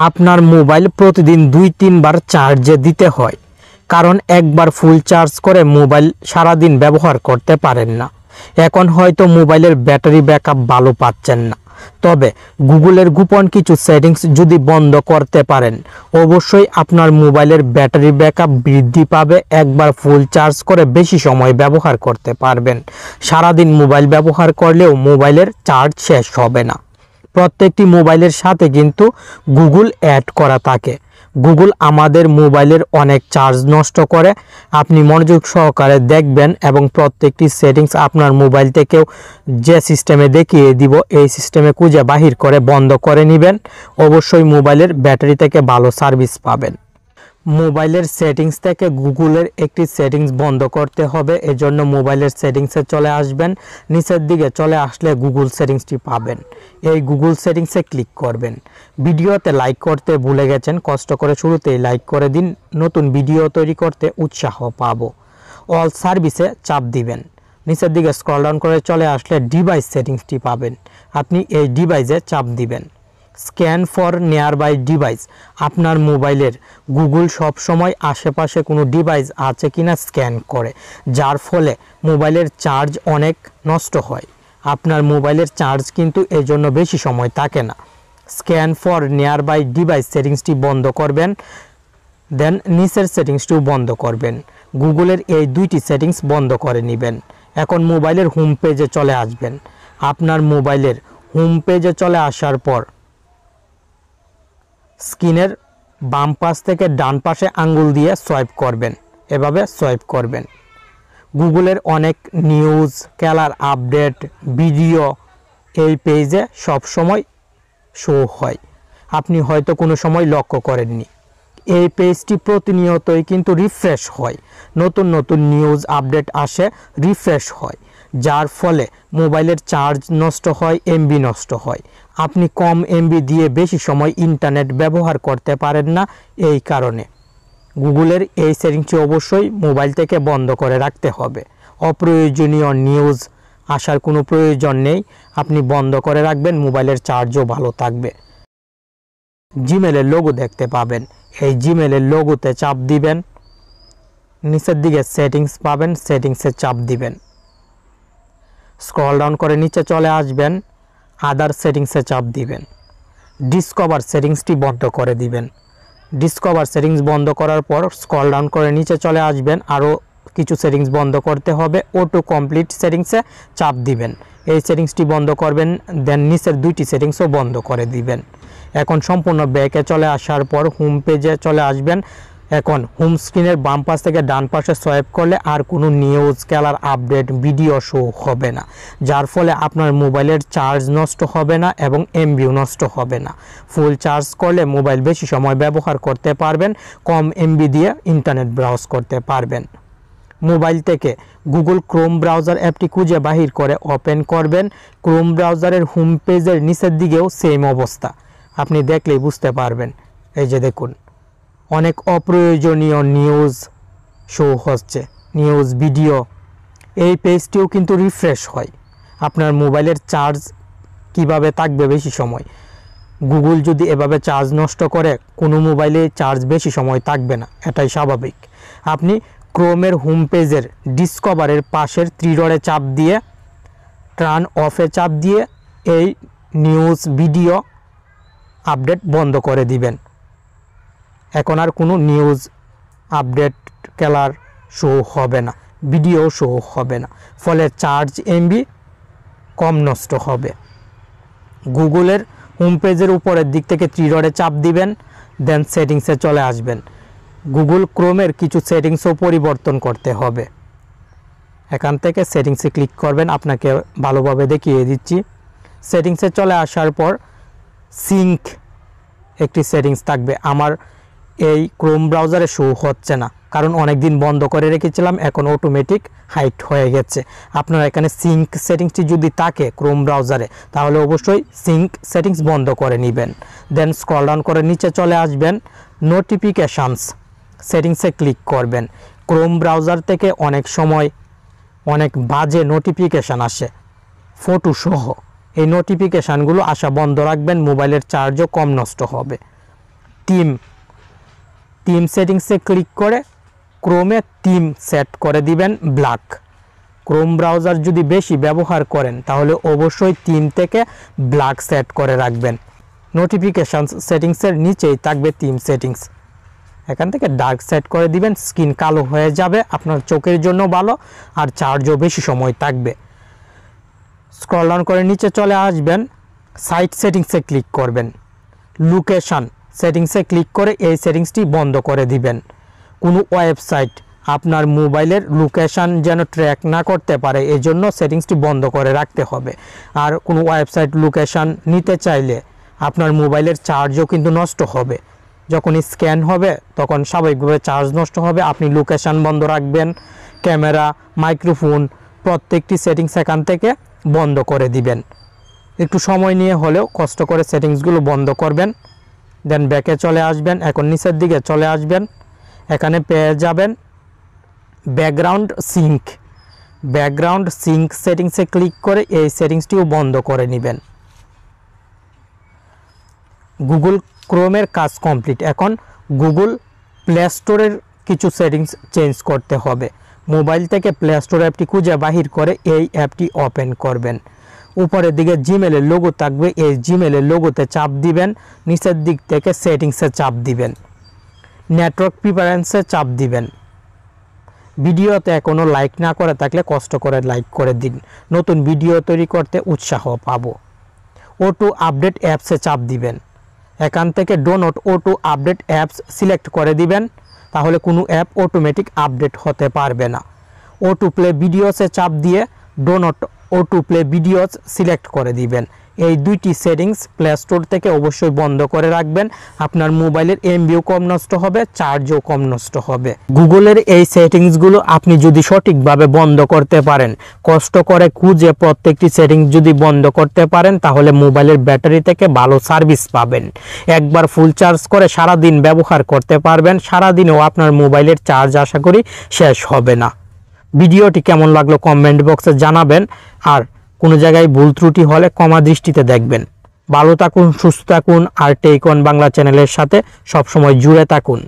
আপনার মোবাইল প্রতিদিন 2-3 বার চার্জে দিতে হয়, কারণ একবার ফুল চার্জ করে মোবাইল সারাদিন ব্যবহার করতে পারেন না। এখন হয়তো মোবাইলের ব্যাটারি ব্যাকআপ ভালো পাচ্ছেন না, তবে গুগলের গোপন কিছু সেটিংস যদি বন্ধ করতে পারেন, অবশ্যই আপনার মোবাইলের ব্যাটারি ব্যাকআপ বৃদ্ধি পাবে। একবার ফুল চার্জ করে বেশি সময় ব্যবহার করতে পারবেন। সারাদিন মোবাইল ব্যবহার করলেও মোবাইলের চার্জ শেষ হবে না। প্রত্যেকটি মোবাইলের সাথে কিন্তু গুগল অ্যাড করা থাকে। গুগল আমাদের মোবাইলের অনেক চার্জ নষ্ট করে। আপনি মনোযোগ সহকারে দেখবেন এবং প্রত্যেকটি সেটিংস আপনার মোবাইল থেকেও যে সিস্টেমে দেখিয়ে দিব এই সিস্টেমে খুঁজে বাহির করে বন্ধ করে নেবেন। অবশ্যই মোবাইলের ব্যাটারি থেকে ভালো সার্ভিস পাবেন। মোবাইলের সেটিংস থেকে গুগলের একটি সেটিংস বন্ধ করতে হবে, এজন্য মোবাইলের সেটিংসে চলে আসবেন। নিচের দিকে চলে আসলে গুগল সেটিংসটি পাবেন। এই গুগল সেটিংসে ক্লিক করবেন। ভিডিওতে লাইক করতে ভুলে গেছেন, কষ্ট করে শুরুতেই লাইক করে দিন, নতুন ভিডিও তৈরি করতে উৎসাহ পাবো। অল সার্ভিসে চাপ দিবেন। নিচের দিকে স্ক্রল ডাউন করে চলে আসলে ডিভাইস সেটিংসটি পাবেন। আপনি এই ডিভাইসে চাপ দিবেন। স্ক্যান ফর নিয়ারবাই ডিভাইস, আপনার মোবাইলের গুগল সব সময় আশেপাশে কোনো ডিভাইস আছে কিনা স্ক্যান করে, যার ফলে মোবাইলের চার্জ অনেক নষ্ট হয়। আপনার মোবাইলের চার্জ কিন্তু এই জন্য বেশি সময় থাকে না। স্ক্যান ফর নিয়ারবাই ডিভাইস সেটিংসটি বন্ধ করবেন, দেন নিচের সেটিংসটিও বন্ধ করবেন। গুগলের এই দুইটি সেটিংস বন্ধ করে নেবেন। এখন মোবাইলের হোম পেজে চলে আসবেন। আপনার মোবাইলের হোম পেজে চলে আসার পর স্ক্রিনের বাম পাশ থেকে ডান পাশে আঙ্গুল দিয়ে সোয়াইপ করবেন, এভাবে সোয়াইপ করবেন। গুগলের অনেক নিউজ, খেলার আপডেট, ভিডিও এই পেজে সব সময় শো হয়। আপনি হয়তো কোনো সময় লক্ষ্য করেননি। এই পেজটি প্রতিনিয়তই কিন্তু রিফ্রেশ হয়, নতুন নতুন নিউজ আপডেট আসে, রিফ্রেশ হয়, যার ফলে মোবাইলের চার্জ নষ্ট হয়, এমবি নষ্ট হয়। আপনি কম এমবি দিয়ে বেশি সময় ইন্টারনেট ব্যবহার করতে পারেন না। এই কারণে গুগলের এই সেটিংসটি অবশ্যই মোবাইল থেকে বন্ধ করে রাখতে হবে। অপ্রয়োজনীয় নিউজ আসার কোনো প্রয়োজন নেই, আপনি বন্ধ করে রাখবেন, মোবাইলের চার্জও ভালো থাকবে। জিমেলের লোগো দেখতে পাবেন, এই জিমেলের লোগোতে চাপ দিবেন। নিচের দিকে সেটিংস পাবেন, সেটিংসে চাপ দিবেন। স্ক্রল ডাউন করে নিচে চলে আসবেন, আদার সেটিংসে চাপ দিবেন। ডিসকভার সেটিংসটি বন্ধ করে দিবেন। ডিসকভার সেটিংস বন্ধ করার পর স্ক্রল ডাউন করে নিচে চলে আসবেন, আরও কিছু সেটিংস বন্ধ করতে হবে। অটো কমপ্লিট সেটিংসে চাপ দিবেন, এই সেটিংসটি বন্ধ করবেন, দেন নিচের দুইটি সেটিংসও বন্ধ করে দিবেন। এখন সম্পূর্ণ ব্যাকে চলে আসার পর হোম পেজে চলে আসবেন। এখন হোম স্ক্রিনের বাম পাশ থেকে ডান পাশে সোয়াইপ করলে আর কোনো নিউজ, খেলার আপডেট, ভিডিও শো হবে না, যার ফলে আপনার মোবাইলের চার্জ নষ্ট হবে না এবং এমবিও নষ্ট হবে না। ফুল চার্জ করলে মোবাইল বেশি সময় ব্যবহার করতে পারবেন, কম এমবি দিয়ে ইন্টারনেট ব্রাউজ করতে পারবেন। মোবাইল থেকে গুগল ক্রোম ব্রাউজার অ্যাপটি খুঁজে বাহির করে ওপেন করবেন। ক্রোম ব্রাউজারের হোম পেজের নিচের দিকেও সেম অবস্থা, আপনি দেখলেই বুঝতে পারবেন। এই যে দেখুন, অনেক অপ্রয়োজনীয় নিউজ শো হচ্ছে, নিউজ, ভিডিও। এই পেজটিও কিন্তু রিফ্রেশ হয়। আপনার মোবাইলের চার্জ কিভাবে থাকবে বেশি সময়? গুগল যদি এভাবে চার্জ নষ্ট করে, কোনো মোবাইলে চার্জ বেশি সময় থাকবে না, এটাই স্বাভাবিক। আপনি ক্রোমের হোম পেজের ডিসকভারের পাশের ত্রিডটে চাপ দিয়ে টার্ন অফে চাপ দিয়ে এই নিউজ, ভিডিও, আপডেট বন্ধ করে দিবেন। এখন আর কোনো নিউজ, আপডেট, খেলার শো হবে না, ভিডিও শো হবে না, ফলে চার্জ এমবি কম নষ্ট হবে। গুগলের হোম পেজের উপরের দিক থেকে ত্রিডটে চাপ দিবেন, দেন সেটিংসে চলে আসবেন। গুগল ক্রোমের কিছু সেটিংসও পরিবর্তন করতে হবে। এখান থেকে সেটিংসে ক্লিক করবেন, আপনাকে ভালোভাবে দেখিয়ে দিচ্ছি। সেটিংসে চলে আসার পর সিঙ্ক একটি সেটিংস থাকবে। আমার এই ক্রোম ব্রাউজারে শো হচ্ছে না, কারণ অনেক দিন বন্ধ করে রেখেছিলাম, এখন অটোমেটিক হাইড হয়ে গেছে। আপনার এখানে সিঙ্ক সেটিংসটি যদি থাকে ক্রোম ব্রাউজারে, তাহলে অবশ্যই সিঙ্ক সেটিংস বন্ধ করে নেবেন। দেন স্ক্রল ডাউন করে নিচে চলে আসবেন, নোটিফিকেশানস সেটিংসে ক্লিক করবেন। ক্রোম ব্রাউজার থেকে অনেক সময় অনেক বাজে নোটিফিকেশান আসে, ফটো সহ। এই নোটিফিকেশানগুলো আসা বন্ধ রাখবেন, মোবাইলের চার্জও কম নষ্ট হবে। থিম সেটিংসে ক্লিক করে ক্রোমে থিম সেট করে দিবেন ব্ল্যাক। ক্রোম ব্রাউজার যদি বেশি ব্যবহার করেন তাহলে অবশ্যই থিম থেকে ব্ল্যাক সেট করে রাখবেন। নোটিফিকেশান সেটিংসের নিচেই থাকবে থিম সেটিংস, এখান থেকে ডার্ক সেট করে দিবেন। স্ক্রিন কালো হয়ে যাবে, আপনার চোখের জন্য ভালো, আর চার্জও বেশি সময় থাকবে। স্ক্রল ডাউন করে নিচে চলে আসবেন, সাইট সেটিংসে ক্লিক করবেন। লোকেশান সেটিংসে ক্লিক করে এই সেটিংসটি বন্ধ করে দিবেন। কোনো ওয়েবসাইট আপনার মোবাইলের লোকেশান যেন ট্র্যাক না করতে পারে, এই জন্য সেটিংসটি বন্ধ করে রাখতে হবে। আর কোনো ওয়েবসাইট লোকেশান নিতে চাইলে আপনার মোবাইলের চার্জও কিন্তু নষ্ট হবে। যখন স্ক্যান হবে তখন স্বাভাবিকভাবে চার্জ নষ্ট হবে। আপনি লোকেশান বন্ধ রাখবেন, ক্যামেরা, মাইক্রোফোন প্রত্যেকটি সেটিংস এখান থেকে বন্ধ করে দিবেন। একটু সময় নিয়ে হলেও কষ্ট করে সেটিংসগুলো বন্ধ করবেন। দেন ব্যাকে চলে আসবেন, এখন নিচের দিকে চলে আসবেন, এখানে পেয়ে যাবেন ব্যাকগ্রাউন্ড সিঙ্ক সেটিংসে ক্লিক করে এই সেটিংসটিও বন্ধ করে নেবেন। গুগল ক্রোমের কাজ কমপ্লিট। এখন গুগল প্লে স্টোরের কিছু সেটিংস চেঞ্জ করতে হবে। মোবাইল থেকে প্লে স্টোর অ্যাপটি খুঁজে বাহির করে এই অ্যাপটি ওপেন করবেন। উপরের দিকে জিমেলের লোগো থাকবে, এই জিমেলের লোগোতে চাপ দিবেন। নিচের দিক থেকে সেটিংসে চাপ দিবেন, নেটওয়ার্ক প্রিফারেন্সে চাপ দিবেন। ভিডিওতে এখনও লাইক না করে থাকলে কষ্ট করে লাইক করে দিন, নতুন ভিডিও তৈরি করতে উৎসাহ পাবো। অটো আপডেট অ্যাপসে চাপ দিবেন। এখান থেকে do not auto update apps select করে দিবেন, তাহলে কোনো অ্যাপ অটোমেটিক আপডেট হতে পারবে না। অটো প্লে ভিডিওসে চাপ দিয়ে do not auto play videos select করে দিবেন। এই দুইটি সেটিংস প্লে স্টোর থেকে অবশ্যই বন্ধ করে রাখবেন। আপনার মোবাইলের এমবিও কম নষ্ট হবে, চার্জও কম নষ্ট হবে। গুগলের এই সেটিংসগুলো আপনি যদি সঠিকভাবে বন্ধ করতে পারেন, কষ্ট করে খুঁজে প্রত্যেকটি সেটিংস যদি বন্ধ করতে পারেন, তাহলে মোবাইলের ব্যাটারি থেকে ভালো সার্ভিস পাবেন। একবার ফুল চার্জ করে সারাদিন ব্যবহার করতে পারবেন। সারাদিনেও আপনার মোবাইলের চার্জ আশা করি শেষ হবে না। ভিডিওটি কেমন লাগলো কমেন্ট বক্সে জানাবেন, আর কোনো জায়গায় ভুল ত্রুটি হলে ক্ষমা দৃষ্টিতে দেখবেন। ভালো থাকুন, সুস্থ থাকুন, আর টেক অন বাংলা চ্যানেলের সাথে সবসময় জুড়ে থাকুন।